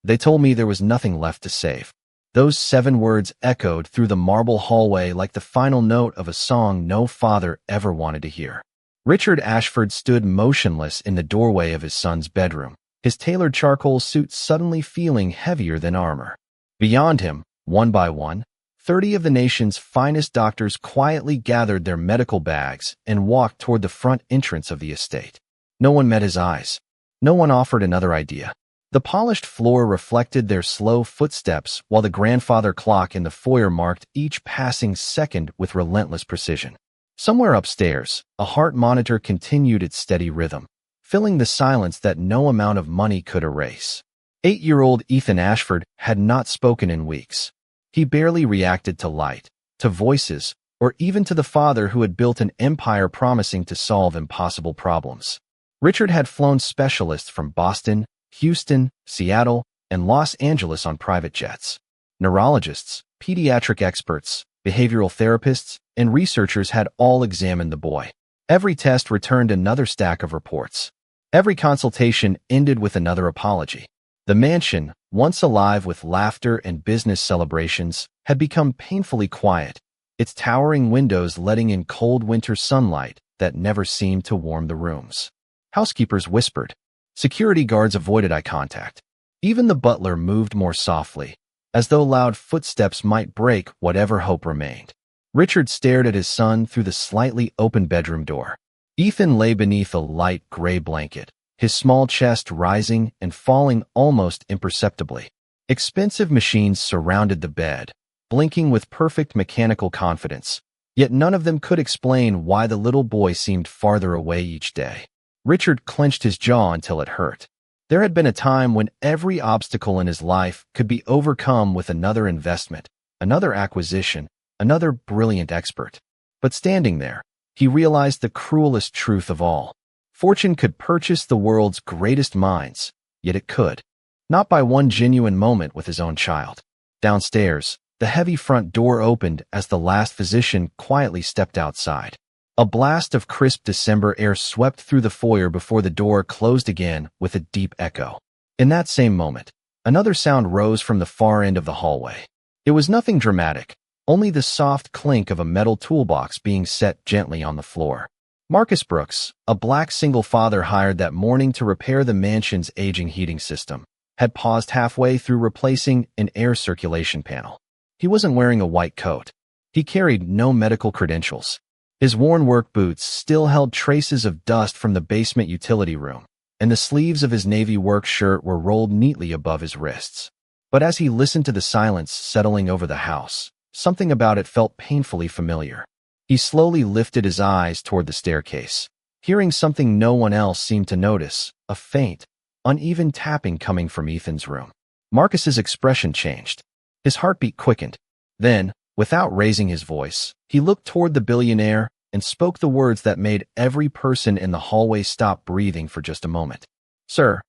They told me there was nothing left to save. Those 7 words echoed through the marble hallway like the final note of a song no father ever wanted to hear. Richard Ashford stood motionless in the doorway of his son's bedroom, his tailored charcoal suit suddenly feeling heavier than armor. Beyond him, one by one, 30 of the nation's finest doctors quietly gathered their medical bags and walked toward the front entrance of the estate. No one met his eyes. No one offered another idea. The polished floor reflected their slow footsteps while the grandfather clock in the foyer marked each passing second with relentless precision. Somewhere upstairs, a heart monitor continued its steady rhythm, filling the silence that no amount of money could erase. 8-year-old Ethan Ashford had not spoken in weeks. He barely reacted to light, to voices, or even to the father who had built an empire promising to solve impossible problems. Richard had flown specialists from Boston, Houston, Seattle, and Los Angeles on private jets. Neurologists, pediatric experts, behavioral therapists, and researchers had all examined the boy. Every test returned another stack of reports. Every consultation ended with another apology. The mansion, once alive with laughter and business celebrations, had become painfully quiet, its towering windows letting in cold winter sunlight that never seemed to warm the rooms. Housekeepers whispered. Security guards avoided eye contact. Even the butler moved more softly, as though loud footsteps might break whatever hope remained. Richard stared at his son through the slightly open bedroom door. Ethan lay beneath a light gray blanket, his small chest rising and falling almost imperceptibly. Expensive machines surrounded the bed, blinking with perfect mechanical confidence, yet none of them could explain why the little boy seemed farther away each day. Richard clenched his jaw until it hurt. There had been a time when every obstacle in his life could be overcome with another investment, another acquisition, another brilliant expert. But standing there, he realized the cruelest truth of all. Fortune could purchase the world's greatest minds, yet it could. Not by one genuine moment with his own child. Downstairs, the heavy front door opened as the last physician quietly stepped outside. A blast of crisp December air swept through the foyer before the door closed again with a deep echo. In that same moment, another sound rose from the far end of the hallway. It was nothing dramatic, only the soft clink of a metal toolbox being set gently on the floor. Marcus Brooks, a black single father hired that morning to repair the mansion's aging heating system, had paused halfway through replacing an air circulation panel. He wasn't wearing a white coat. He carried no medical credentials. His worn work boots still held traces of dust from the basement utility room, and the sleeves of his navy work shirt were rolled neatly above his wrists. But as he listened to the silence settling over the house, something about it felt painfully familiar. He slowly lifted his eyes toward the staircase, hearing something no one else seemed to notice, a faint, uneven tapping coming from Ethan's room. Marcus's expression changed. His heartbeat quickened. Then, without raising his voice, he looked toward the billionaire and spoke the words that made every person in the hallway stop breathing for just a moment. Sir,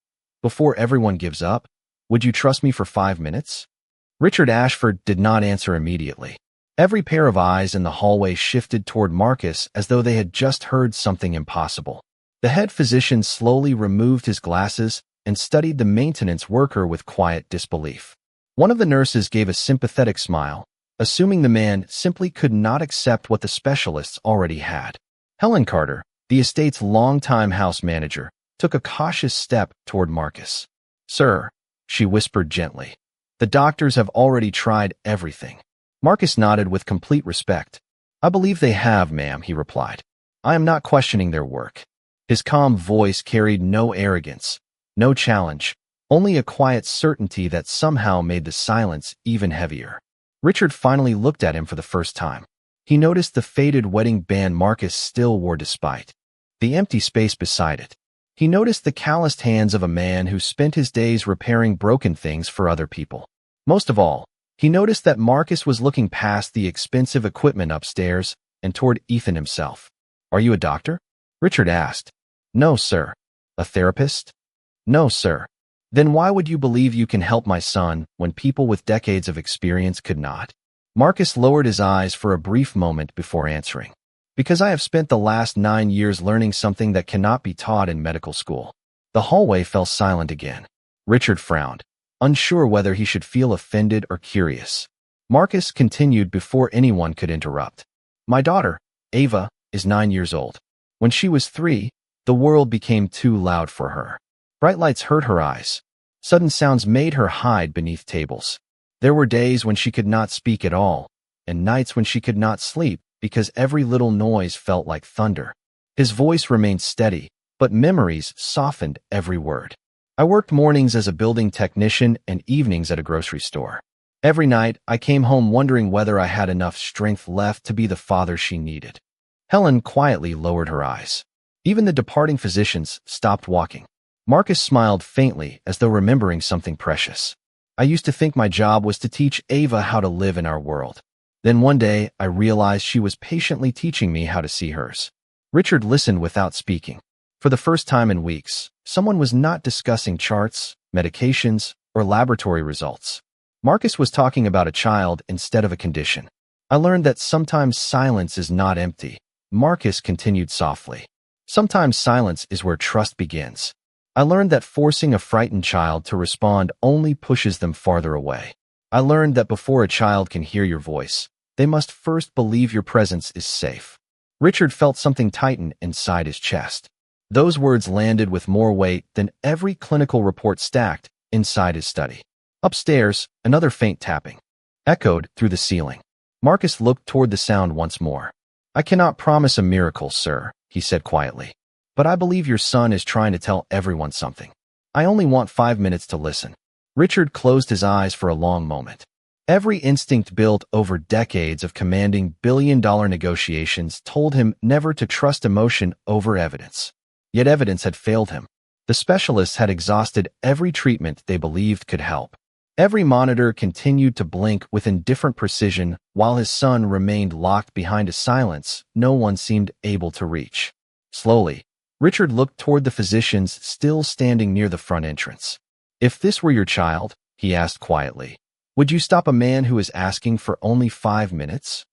before everyone gives up, would you trust me for 5 minutes? Richard Ashford did not answer immediately. Every pair of eyes in the hallway shifted toward Marcus as though they had just heard something impossible. The head physician slowly removed his glasses and studied the maintenance worker with quiet disbelief. One of the nurses gave a sympathetic smile, assuming the man simply could not accept what the specialists already had. Helen Carter, the estate's longtime house manager, took a cautious step toward Marcus. Sir, she whispered gently, the doctors have already tried everything. Marcus nodded with complete respect. I believe they have, ma'am, he replied. I am not questioning their work. His calm voice carried no arrogance, no challenge, only a quiet certainty that somehow made the silence even heavier. Richard finally looked at him for the first time. He noticed the faded wedding band Marcus still wore despite the empty space beside it. He noticed the calloused hands of a man who spent his days repairing broken things for other people. Most of all, he noticed that Marcus was looking past the expensive equipment upstairs and toward Ethan himself. Are you a doctor? Richard asked. No, sir. A therapist? No, sir. Then why would you believe you can help my son when people with decades of experience could not? Marcus lowered his eyes for a brief moment before answering. Because I have spent the last 9 years learning something that cannot be taught in medical school. The hallway fell silent again. Richard frowned. unsure whether he should feel offended or curious. Marcus continued before anyone could interrupt. My daughter, Ava, is 9 years old. When she was 3, the world became too loud for her. Bright lights hurt her eyes. Sudden sounds made her hide beneath tables. There were days when she could not speak at all, and nights when she could not sleep because every little noise felt like thunder. His voice remained steady, but memories softened every word. I worked mornings as a building technician and evenings at a grocery store. Every night, I came home wondering whether I had enough strength left to be the father she needed. Helen quietly lowered her eyes. Even the departing physicians stopped walking. Marcus smiled faintly as though remembering something precious. I used to think my job was to teach Ava how to live in our world. Then one day, I realized she was patiently teaching me how to see hers. Richard listened without speaking. For the first time in weeks, someone was not discussing charts, medications, or laboratory results. Marcus was talking about a child instead of a condition. I learned that sometimes silence is not empty. Marcus continued softly. Sometimes silence is where trust begins. I learned that forcing a frightened child to respond only pushes them farther away. I learned that before a child can hear your voice, they must first believe your presence is safe. Richard felt something tighten inside his chest. Those words landed with more weight than every clinical report stacked inside his study. Upstairs, another faint tapping echoed through the ceiling. Marcus looked toward the sound once more. I cannot promise a miracle, sir, he said quietly. But I believe your son is trying to tell everyone something. I only want 5 minutes to listen. Richard closed his eyes for a long moment. Every instinct built over decades of commanding billion-dollar negotiations told him never to trust emotion over evidence. Yet evidence had failed him. The specialists had exhausted every treatment they believed could help. Every monitor continued to blink with indifferent precision while his son remained locked behind a silence no one seemed able to reach. Slowly, Richard looked toward the physicians still standing near the front entrance. If this were your child, he asked quietly, would you stop a man who is asking for only 5 minutes?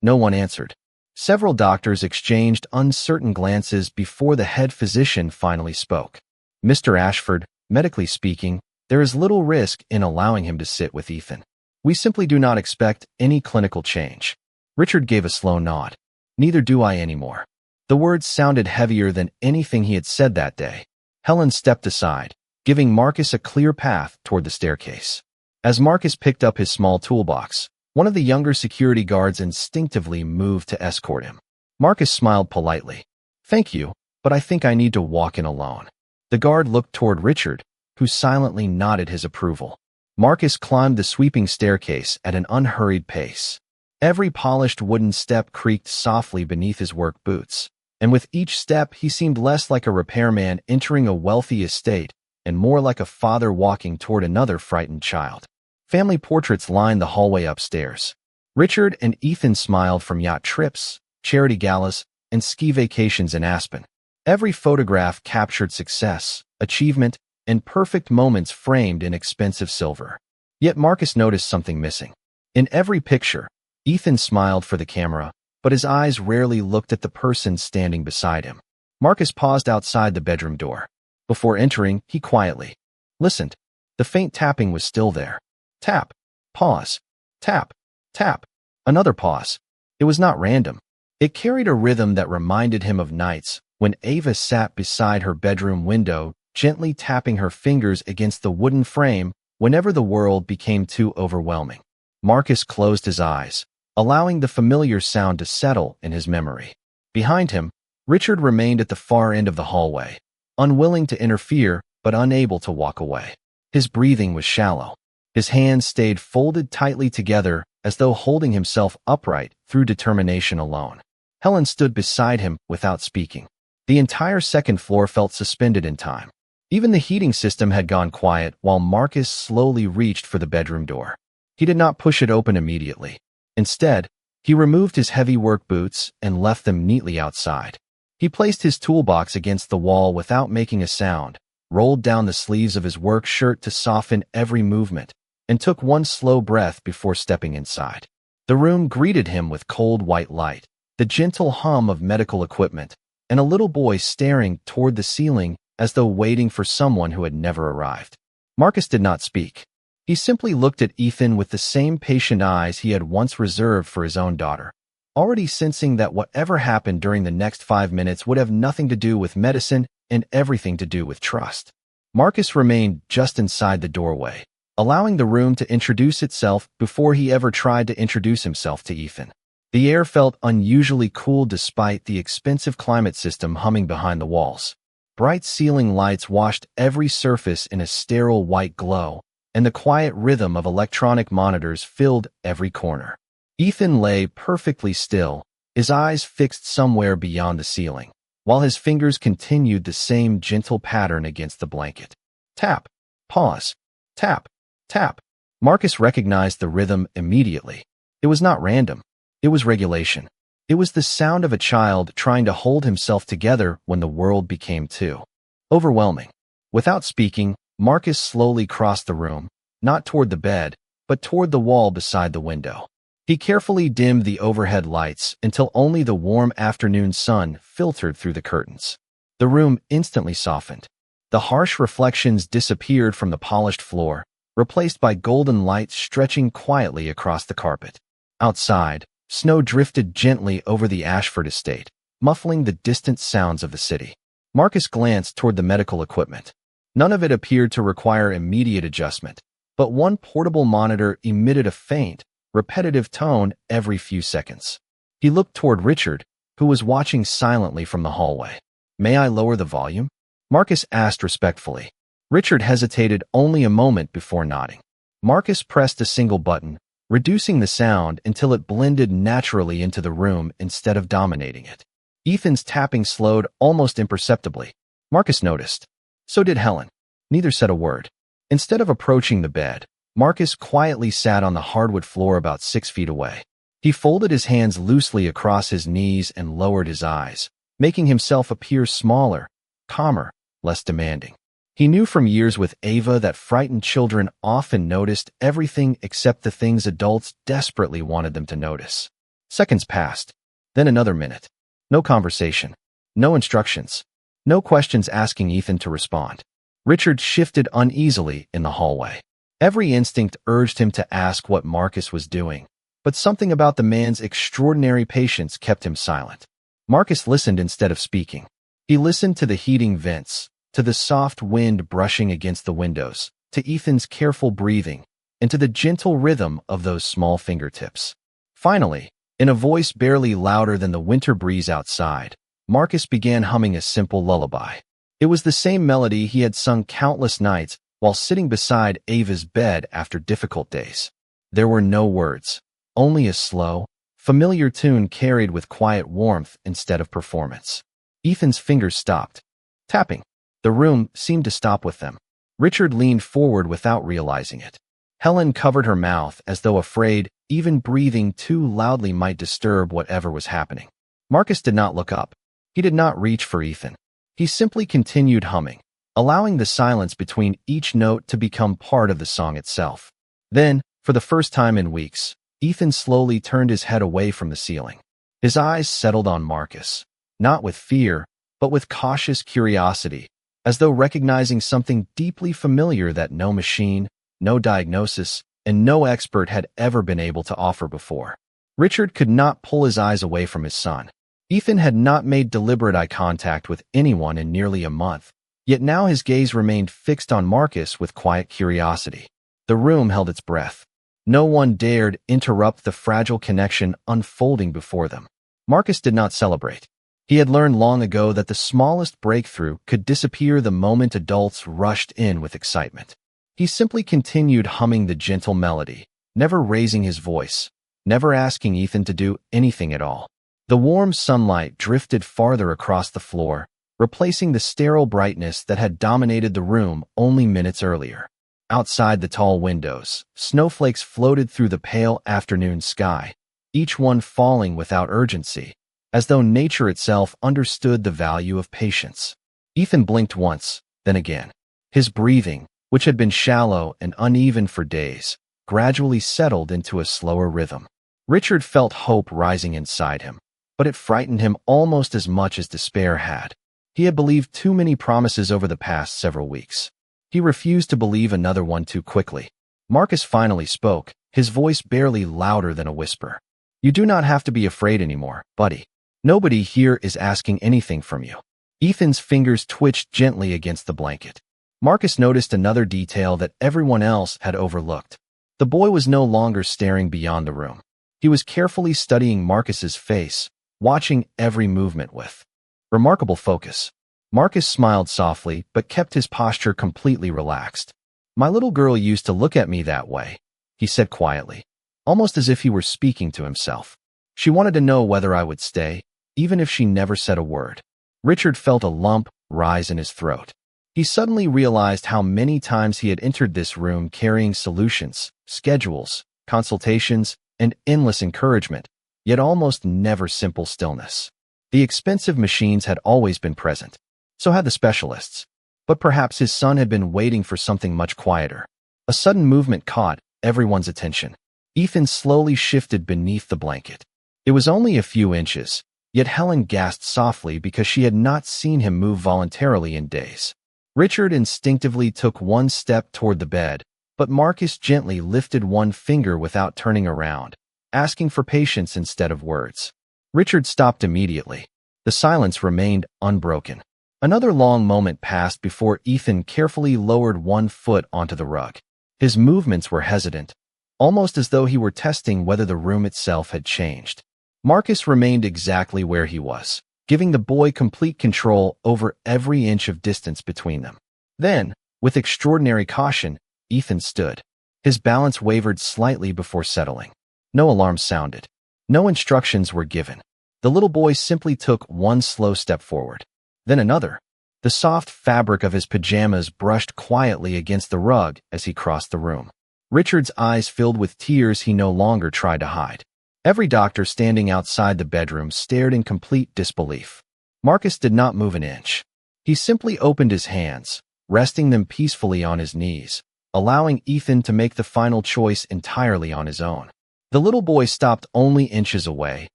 No one answered. Several doctors exchanged uncertain glances before the head physician finally spoke. Mr. Ashford, medically speaking, there is little risk in allowing him to sit with Ethan. We simply do not expect any clinical change. Richard gave a slow nod. Neither do I anymore. The words sounded heavier than anything he had said that day. Helen stepped aside, giving Marcus a clear path toward the staircase. As Marcus picked up his small toolbox, one of the younger security guards instinctively moved to escort him. Marcus smiled politely. Thank you, but I think I need to walk in alone. The guard looked toward Richard, who silently nodded his approval. Marcus climbed the sweeping staircase at an unhurried pace. Every polished wooden step creaked softly beneath his work boots, and with each step he seemed less like a repairman entering a wealthy estate and more like a father walking toward another frightened child. Family portraits lined the hallway upstairs. Richard and Ethan smiled from yacht trips, charity galas, and ski vacations in Aspen. Every photograph captured success, achievement, and perfect moments framed in expensive silver. Yet Marcus noticed something missing. In every picture, Ethan smiled for the camera, but his eyes rarely looked at the person standing beside him. Marcus paused outside the bedroom door. Before entering, he quietly listened. The faint tapping was still there. Tap, pause, tap, tap, another pause. It was not random. It carried a rhythm that reminded him of nights when Ava sat beside her bedroom window, gently tapping her fingers against the wooden frame whenever the world became too overwhelming. Marcus closed his eyes, allowing the familiar sound to settle in his memory. Behind him, Richard remained at the far end of the hallway, unwilling to interfere but unable to walk away. His breathing was shallow. His hands stayed folded tightly together as though holding himself upright through determination alone. Helen stood beside him without speaking. The entire second floor felt suspended in time. Even the heating system had gone quiet while Marcus slowly reached for the bedroom door. He did not push it open immediately. Instead, he removed his heavy work boots and left them neatly outside. He placed his toolbox against the wall without making a sound, rolled down the sleeves of his work shirt to soften every movement, and took one slow breath before stepping inside. The room greeted him with cold white light, the gentle hum of medical equipment, and a little boy staring toward the ceiling as though waiting for someone who had never arrived. Marcus did not speak. He simply looked at Ethan with the same patient eyes he had once reserved for his own daughter, already sensing that whatever happened during the next 5 minutes would have nothing to do with medicine and everything to do with trust. Marcus remained just inside the doorway, allowing the room to introduce itself before he ever tried to introduce himself to Ethan. The air felt unusually cool despite the expensive climate system humming behind the walls. Bright ceiling lights washed every surface in a sterile white glow, and the quiet rhythm of electronic monitors filled every corner. Ethan lay perfectly still, his eyes fixed somewhere beyond the ceiling, while his fingers continued the same gentle pattern against the blanket. Tap, pause, tap, tap. Marcus recognized the rhythm immediately. It was not random. It was regulation. It was the sound of a child trying to hold himself together when the world became too overwhelming. Without speaking, Marcus slowly crossed the room, not toward the bed, but toward the wall beside the window. He carefully dimmed the overhead lights until only the warm afternoon sun filtered through the curtains. The room instantly softened. The harsh reflections disappeared from the polished floor, replaced by golden light stretching quietly across the carpet. Outside, snow drifted gently over the Ashford estate, muffling the distant sounds of the city. Marcus glanced toward the medical equipment. None of it appeared to require immediate adjustment, but one portable monitor emitted a faint, repetitive tone every few seconds. He looked toward Richard, who was watching silently from the hallway. "May I lower the volume?" Marcus asked respectfully. Richard hesitated only a moment before nodding. Marcus pressed a single button, reducing the sound until it blended naturally into the room instead of dominating it. Ethan's tapping slowed almost imperceptibly. Marcus noticed. So did Helen. Neither said a word. Instead of approaching the bed, Marcus quietly sat on the hardwood floor about 6 feet away. He folded his hands loosely across his knees and lowered his eyes, making himself appear smaller, calmer, less demanding. He knew from years with Ava that frightened children often noticed everything except the things adults desperately wanted them to notice. Seconds passed, then another minute. No conversation, no instructions, no questions asking Ethan to respond. Richard shifted uneasily in the hallway. Every instinct urged him to ask what Marcus was doing, but something about the man's extraordinary patience kept him silent. Marcus listened instead of speaking. He listened to the heating vents, to the soft wind brushing against the windows, to Ethan's careful breathing, and to the gentle rhythm of those small fingertips. Finally, in a voice barely louder than the winter breeze outside, Marcus began humming a simple lullaby. It was the same melody he had sung countless nights while sitting beside Ava's bed after difficult days. There were no words, only a slow, familiar tune carried with quiet warmth instead of performance. Ethan's fingers stopped tapping. The room seemed to stop with them. Richard leaned forward without realizing it. Helen covered her mouth as though afraid even breathing too loudly might disturb whatever was happening. Marcus did not look up. He did not reach for Ethan. He simply continued humming, allowing the silence between each note to become part of the song itself. Then, for the first time in weeks, Ethan slowly turned his head away from the ceiling. His eyes settled on Marcus, not with fear, but with cautious curiosity, as though recognizing something deeply familiar that no machine, no diagnosis, and no expert had ever been able to offer before. Richard could not pull his eyes away from his son. Ethan had not made deliberate eye contact with anyone in nearly a month, yet now his gaze remained fixed on Marcus with quiet curiosity. The room held its breath. No one dared interrupt the fragile connection unfolding before them. Marcus did not celebrate. He had learned long ago that the smallest breakthrough could disappear the moment adults rushed in with excitement. He simply continued humming the gentle melody, never raising his voice, never asking Ethan to do anything at all. The warm sunlight drifted farther across the floor, replacing the sterile brightness that had dominated the room only minutes earlier. Outside the tall windows, snowflakes floated through the pale afternoon sky, each one falling without urgency, as though nature itself understood the value of patience. Ethan blinked once, then again. His breathing, which had been shallow and uneven for days, gradually settled into a slower rhythm. Richard felt hope rising inside him, but it frightened him almost as much as despair had. He had believed too many promises over the past several weeks. He refused to believe another one too quickly. Marcus finally spoke, his voice barely louder than a whisper. You do not have to be afraid anymore, buddy. Nobody here is asking anything from you. Ethan's fingers twitched gently against the blanket. Marcus noticed another detail that everyone else had overlooked. The boy was no longer staring beyond the room. He was carefully studying Marcus's face, watching every movement with remarkable focus. Marcus smiled softly but kept his posture completely relaxed. My little girl used to look at me that way, he said quietly, almost as if he were speaking to himself. She wanted to know whether I would stay, even if she never said a word. Richard felt a lump rise in his throat. He suddenly realized how many times he had entered this room carrying solutions, schedules, consultations, and endless encouragement, yet almost never simple stillness. The expensive machines had always been present. So had the specialists. But perhaps his son had been waiting for something much quieter. A sudden movement caught everyone's attention. Ethan slowly shifted beneath the blanket. It was only a few inches, yet Helen gasped softly because she had not seen him move voluntarily in days. Richard instinctively took one step toward the bed, but Marcus gently lifted one finger without turning around, asking for patience instead of words. Richard stopped immediately. The silence remained unbroken. Another long moment passed before Ethan carefully lowered one foot onto the rug. His movements were hesitant, almost as though he were testing whether the room itself had changed. Marcus remained exactly where he was, giving the boy complete control over every inch of distance between them. Then, with extraordinary caution, Ethan stood. His balance wavered slightly before settling. No alarm sounded. No instructions were given. The little boy simply took one slow step forward. Then another. The soft fabric of his pajamas brushed quietly against the rug as he crossed the room. Richard's eyes filled with tears he no longer tried to hide. Every doctor standing outside the bedroom stared in complete disbelief. Marcus did not move an inch. He simply opened his hands, resting them peacefully on his knees, allowing Ethan to make the final choice entirely on his own. The little boy stopped only inches away,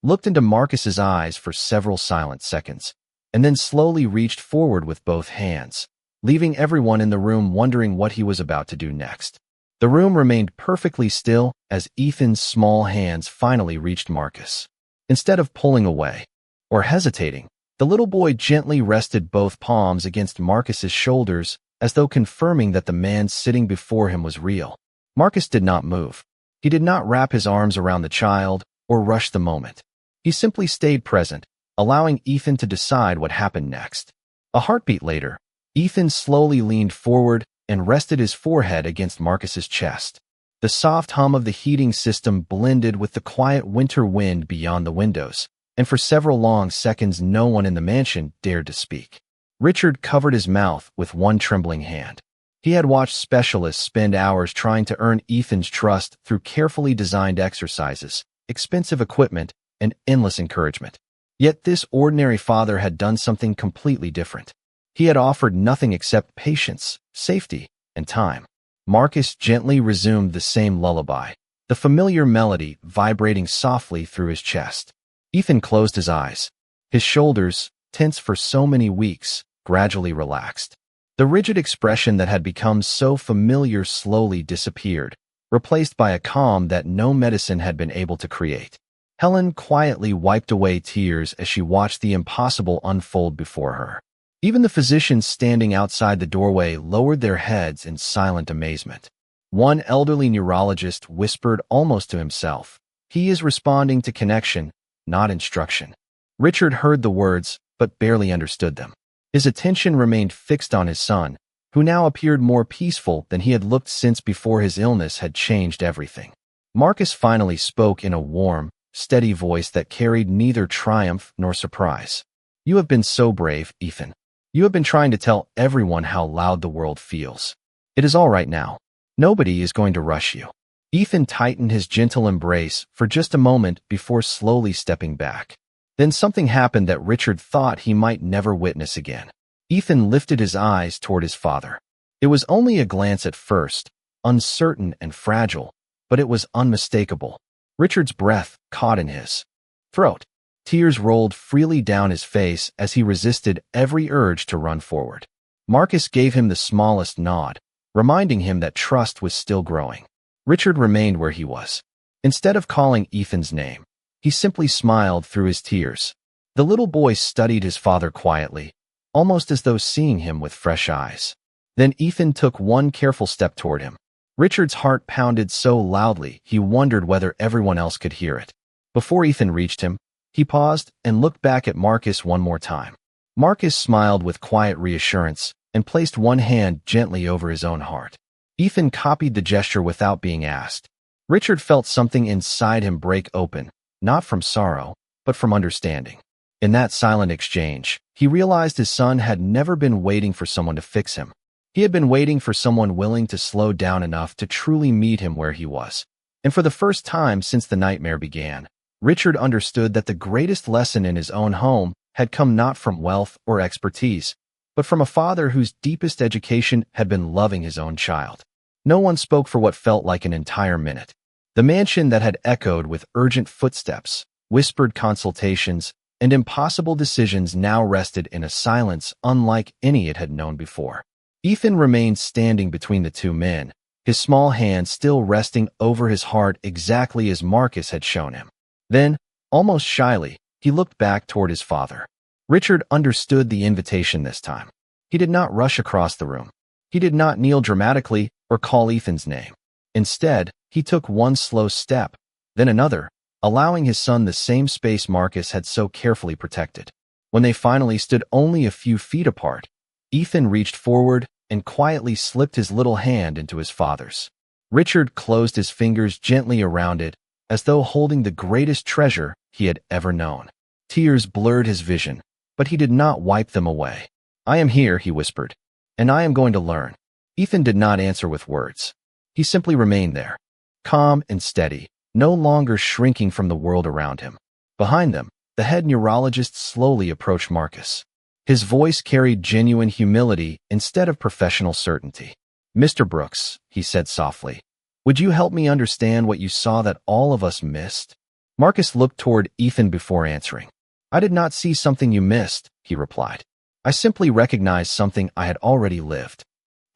looked into Marcus's eyes for several silent seconds, and then slowly reached forward with both hands, leaving everyone in the room wondering what he was about to do next. The room remained perfectly still as Ethan's small hands finally reached Marcus. Instead of pulling away or hesitating, the little boy gently rested both palms against Marcus's shoulders as though confirming that the man sitting before him was real. Marcus did not move. He did not wrap his arms around the child or rush the moment. He simply stayed present, allowing Ethan to decide what happened next. A heartbeat later, Ethan slowly leaned forward and rested his forehead against Marcus's chest. The soft hum of the heating system blended with the quiet winter wind beyond the windows, and for several long seconds no one in the mansion dared to speak. Richard covered his mouth with one trembling hand. He had watched specialists spend hours trying to earn Ethan's trust through carefully designed exercises, expensive equipment, and endless encouragement. Yet this ordinary father had done something completely different. He had offered nothing except patience, safety, and time. Marcus gently resumed the same lullaby, the familiar melody vibrating softly through his chest. Ethan closed his eyes. His shoulders, tense for so many weeks, gradually relaxed. The rigid expression that had become so familiar slowly disappeared, replaced by a calm that no medicine had been able to create. Helen quietly wiped away tears as she watched the impossible unfold before her. Even the physicians standing outside the doorway lowered their heads in silent amazement. One elderly neurologist whispered almost to himself, "He is responding to connection, not instruction." Richard heard the words, but barely understood them. His attention remained fixed on his son, who now appeared more peaceful than he had looked since before his illness had changed everything. Marcus finally spoke in a warm, steady voice that carried neither triumph nor surprise. "You have been so brave, Ethan. You have been trying to tell everyone how loud the world feels. It is all right now. Nobody is going to rush you." Ethan tightened his gentle embrace for just a moment before slowly stepping back. Then something happened that Richard thought he might never witness again. Ethan lifted his eyes toward his father. It was only a glance at first, uncertain and fragile, but it was unmistakable. Richard's breath caught in his throat. Tears rolled freely down his face as he resisted every urge to run forward. Marcus gave him the smallest nod, reminding him that trust was still growing. Richard remained where he was. Instead of calling Ethan's name, he simply smiled through his tears. The little boy studied his father quietly, almost as though seeing him with fresh eyes. Then Ethan took one careful step toward him. Richard's heart pounded so loudly he wondered whether everyone else could hear it. Before Ethan reached him, he paused and looked back at Marcus one more time. Marcus smiled with quiet reassurance and placed one hand gently over his own heart. Ethan copied the gesture without being asked. Richard felt something inside him break open, not from sorrow, but from understanding. In that silent exchange, he realized his son had never been waiting for someone to fix him. He had been waiting for someone willing to slow down enough to truly meet him where he was. And for the first time since the nightmare began, Richard understood that the greatest lesson in his own home had come not from wealth or expertise, but from a father whose deepest education had been loving his own child. No one spoke for what felt like an entire minute. The mansion that had echoed with urgent footsteps, whispered consultations, and impossible decisions now rested in a silence unlike any it had known before. Ethan remained standing between the two men, his small hand still resting over his heart exactly as Marcus had shown him. Then, almost shyly, he looked back toward his father. Richard understood the invitation this time. He did not rush across the room. He did not kneel dramatically or call Ethan's name. Instead, he took one slow step, then another, allowing his son the same space Marcus had so carefully protected. When they finally stood only a few feet apart, Ethan reached forward and quietly slipped his little hand into his father's. Richard closed his fingers gently around it, as though holding the greatest treasure he had ever known. Tears blurred his vision, but he did not wipe them away. "I am here," he whispered, "and I am going to learn." Ethan did not answer with words. He simply remained there, calm and steady, no longer shrinking from the world around him. Behind them, the head neurologist slowly approached Marcus. His voice carried genuine humility instead of professional certainty. "Mr. Brooks," he said softly, "would you help me understand what you saw that all of us missed?" Marcus looked toward Ethan before answering. "I did not see something you missed," he replied. "I simply recognized something I had already lived."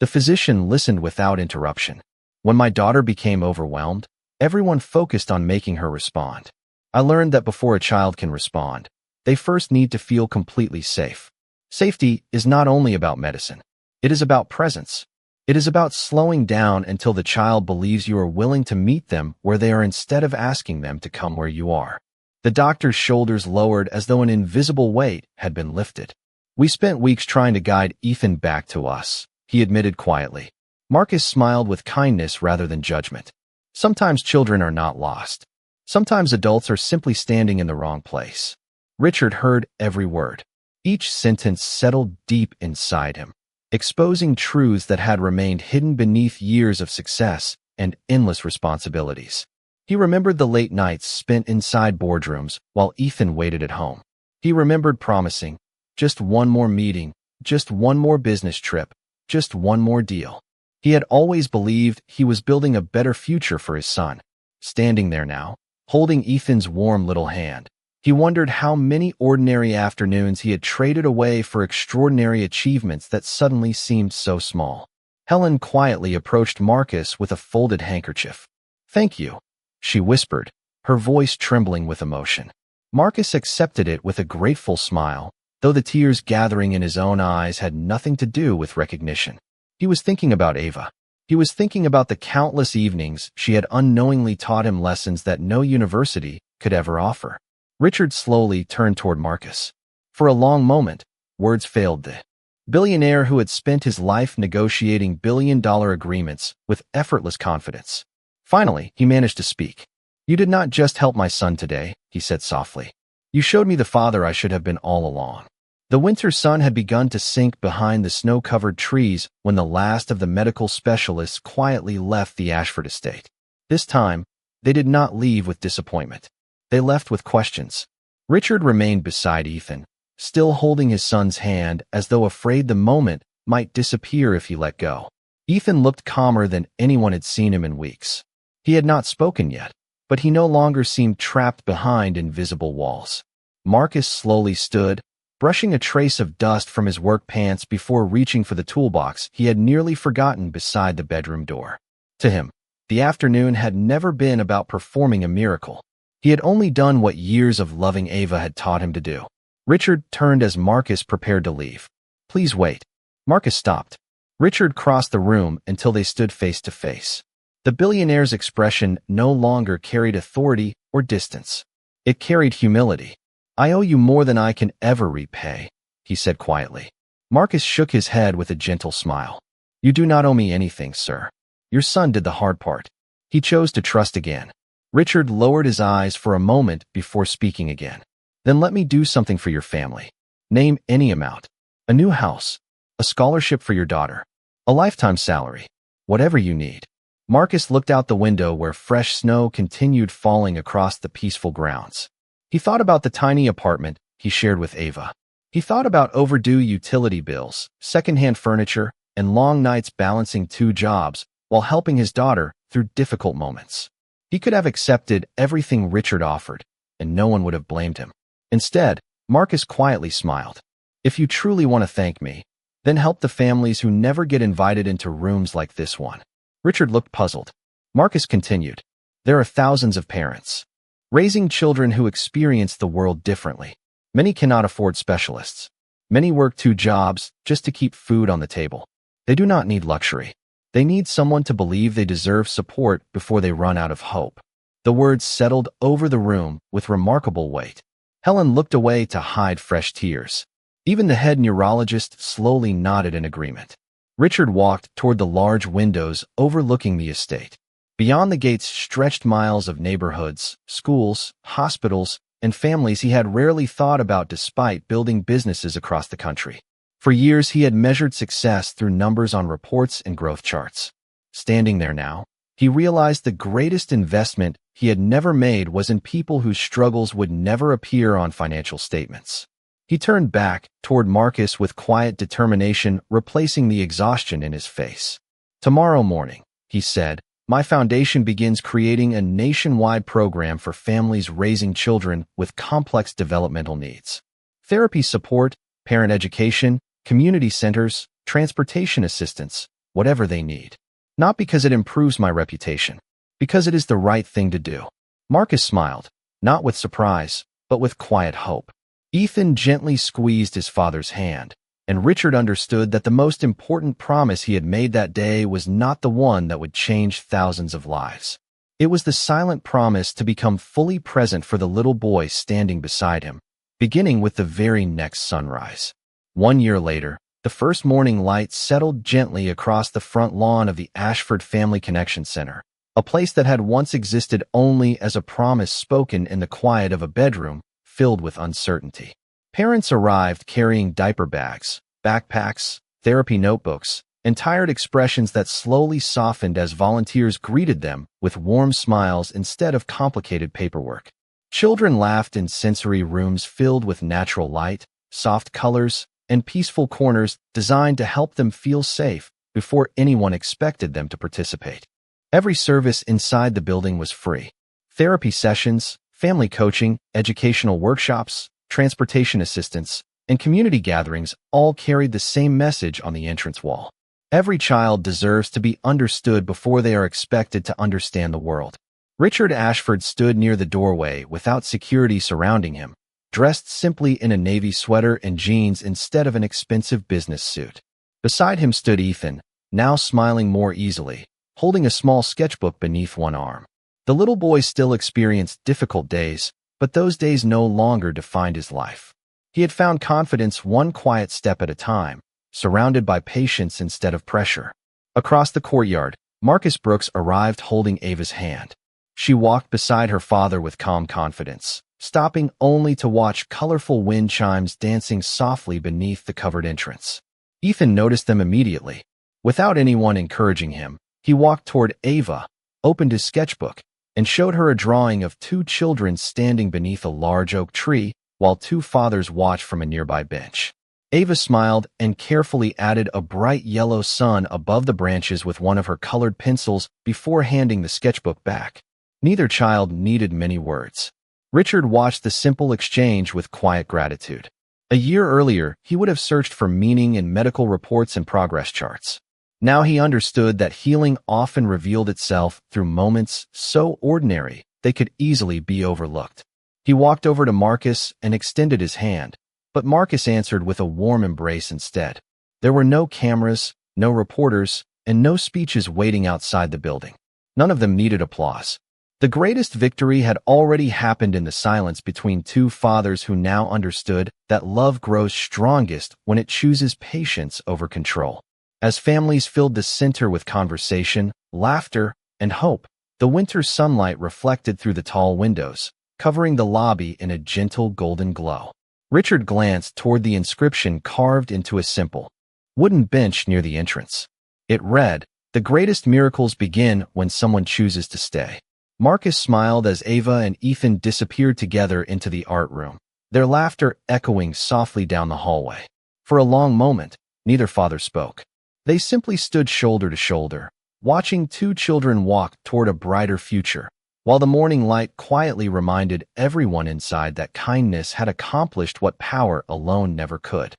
The physician listened without interruption. "When my daughter became overwhelmed, everyone focused on making her respond. I learned that before a child can respond, they first need to feel completely safe. Safety is not only about medicine. It is about presence. It is about slowing down until the child believes you are willing to meet them where they are instead of asking them to come where you are." The doctor's shoulders lowered as though an invisible weight had been lifted. "We spent weeks trying to guide Ethan back to us," he admitted quietly. Marcus smiled with kindness rather than judgment. "Sometimes children are not lost. Sometimes adults are simply standing in the wrong place." Richard heard every word. Each sentence settled deep inside him, exposing truths that had remained hidden beneath years of success and endless responsibilities. He remembered the late nights spent inside boardrooms while Ethan waited at home. He remembered promising, just one more meeting, just one more business trip, just one more deal. He had always believed he was building a better future for his son. Standing there now, holding Ethan's warm little hand, he wondered how many ordinary afternoons he had traded away for extraordinary achievements that suddenly seemed so small. Helen quietly approached Marcus with a folded handkerchief. "Thank you," she whispered, her voice trembling with emotion. Marcus accepted it with a grateful smile, though the tears gathering in his own eyes had nothing to do with recognition. He was thinking about Ava. He was thinking about the countless evenings she had unknowingly taught him lessons that no university could ever offer. Richard slowly turned toward Marcus. For a long moment, words failed the billionaire who had spent his life negotiating billion-dollar agreements with effortless confidence. Finally, he managed to speak. "You did not just help my son today," he said softly. "You showed me the father I should have been all along." The winter sun had begun to sink behind the snow-covered trees when the last of the medical specialists quietly left the Ashford estate. This time, they did not leave with disappointment. They left with questions. Richard remained beside Ethan, still holding his son's hand as though afraid the moment might disappear if he let go. Ethan looked calmer than anyone had seen him in weeks. He had not spoken yet, but he no longer seemed trapped behind invisible walls. Marcus slowly stood, brushing a trace of dust from his work pants before reaching for the toolbox he had nearly forgotten beside the bedroom door. To him, the afternoon had never been about performing a miracle. He had only done what years of loving Ava had taught him to do. Richard turned as Marcus prepared to leave. "Please wait." Marcus stopped. Richard crossed the room until they stood face to face. The billionaire's expression no longer carried authority or distance. It carried humility. "I owe you more than I can ever repay," he said quietly. Marcus shook his head with a gentle smile. "You do not owe me anything, sir. Your son did the hard part. He chose to trust again." Richard lowered his eyes for a moment before speaking again. "Then let me do something for your family. Name any amount. A new house, a scholarship for your daughter, a lifetime salary, whatever you need." Marcus looked out the window where fresh snow continued falling across the peaceful grounds. He thought about the tiny apartment he shared with Ava. He thought about overdue utility bills, secondhand furniture, and long nights balancing two jobs while helping his daughter through difficult moments. He could have accepted everything Richard offered, and no one would have blamed him. Instead, Marcus quietly smiled. "If you truly want to thank me, then help the families who never get invited into rooms like this one." Richard looked puzzled. Marcus continued, "There are thousands of parents raising children who experience the world differently. Many cannot afford specialists. Many work two jobs just to keep food on the table. They do not need luxury. They need someone to believe they deserve support before they run out of hope." The words settled over the room with remarkable weight. Helen looked away to hide fresh tears. Even the head neurologist slowly nodded in agreement. Richard walked toward the large windows overlooking the estate. Beyond the gates stretched miles of neighborhoods, schools, hospitals, and families he had rarely thought about despite building businesses across the country. For years, he had measured success through numbers on reports and growth charts. Standing there now, he realized the greatest investment he had never made was in people whose struggles would never appear on financial statements. He turned back toward Marcus with quiet determination, replacing the exhaustion in his face. "Tomorrow morning," he said, "my foundation begins creating a nationwide program for families raising children with complex developmental needs. Therapy support, parent education, community centers, transportation assistance, whatever they need. Not because it improves my reputation, because it is the right thing to do." Marcus smiled, not with surprise, but with quiet hope. Ethan gently squeezed his father's hand, and Richard understood that the most important promise he had made that day was not the one that would change thousands of lives. It was the silent promise to become fully present for the little boy standing beside him, beginning with the very next sunrise. 1 year later, the first morning light settled gently across the front lawn of the Ashford Family Connection Center, a place that had once existed only as a promise spoken in the quiet of a bedroom filled with uncertainty. Parents arrived carrying diaper bags, backpacks, therapy notebooks, and tired expressions that slowly softened as volunteers greeted them with warm smiles instead of complicated paperwork. Children laughed in sensory rooms filled with natural light, soft colors, and peaceful corners designed to help them feel safe before anyone expected them to participate. Every service inside the building was free. Therapy sessions, family coaching, educational workshops, transportation assistance, and community gatherings all carried the same message on the entrance wall. Every child deserves to be understood before they are expected to understand the world. Richard Ashford stood near the doorway without security surrounding him, dressed simply in a navy sweater and jeans instead of an expensive business suit. Beside him stood Ethan, now smiling more easily, holding a small sketchbook beneath one arm. The little boy still experienced difficult days, but those days no longer defined his life. He had found confidence one quiet step at a time, surrounded by patience instead of pressure. Across the courtyard, Marcus Brooks arrived holding Ava's hand. She walked beside her father with calm confidence, stopping only to watch colorful wind chimes dancing softly beneath the covered entrance. Ethan noticed them immediately. Without anyone encouraging him, he walked toward Ava, opened his sketchbook, and showed her a drawing of two children standing beneath a large oak tree while two fathers watched from a nearby bench. Ava smiled and carefully added a bright yellow sun above the branches with one of her colored pencils before handing the sketchbook back. Neither child needed many words. Richard watched the simple exchange with quiet gratitude. A year earlier, he would have searched for meaning in medical reports and progress charts. Now he understood that healing often revealed itself through moments so ordinary they could easily be overlooked. He walked over to Marcus and extended his hand, but Marcus answered with a warm embrace instead. There were no cameras, no reporters, and no speeches waiting outside the building. None of them needed applause. The greatest victory had already happened in the silence between two fathers who now understood that love grows strongest when it chooses patience over control. As families filled the center with conversation, laughter, and hope, the winter sunlight reflected through the tall windows, covering the lobby in a gentle golden glow. Richard glanced toward the inscription carved into a simple wooden bench near the entrance. It read, "The greatest miracles begin when someone chooses to stay." Marcus smiled as Ava and Ethan disappeared together into the art room, their laughter echoing softly down the hallway. For a long moment, neither father spoke. They simply stood shoulder to shoulder, watching two children walk toward a brighter future, while the morning light quietly reminded everyone inside that kindness had accomplished what power alone never could.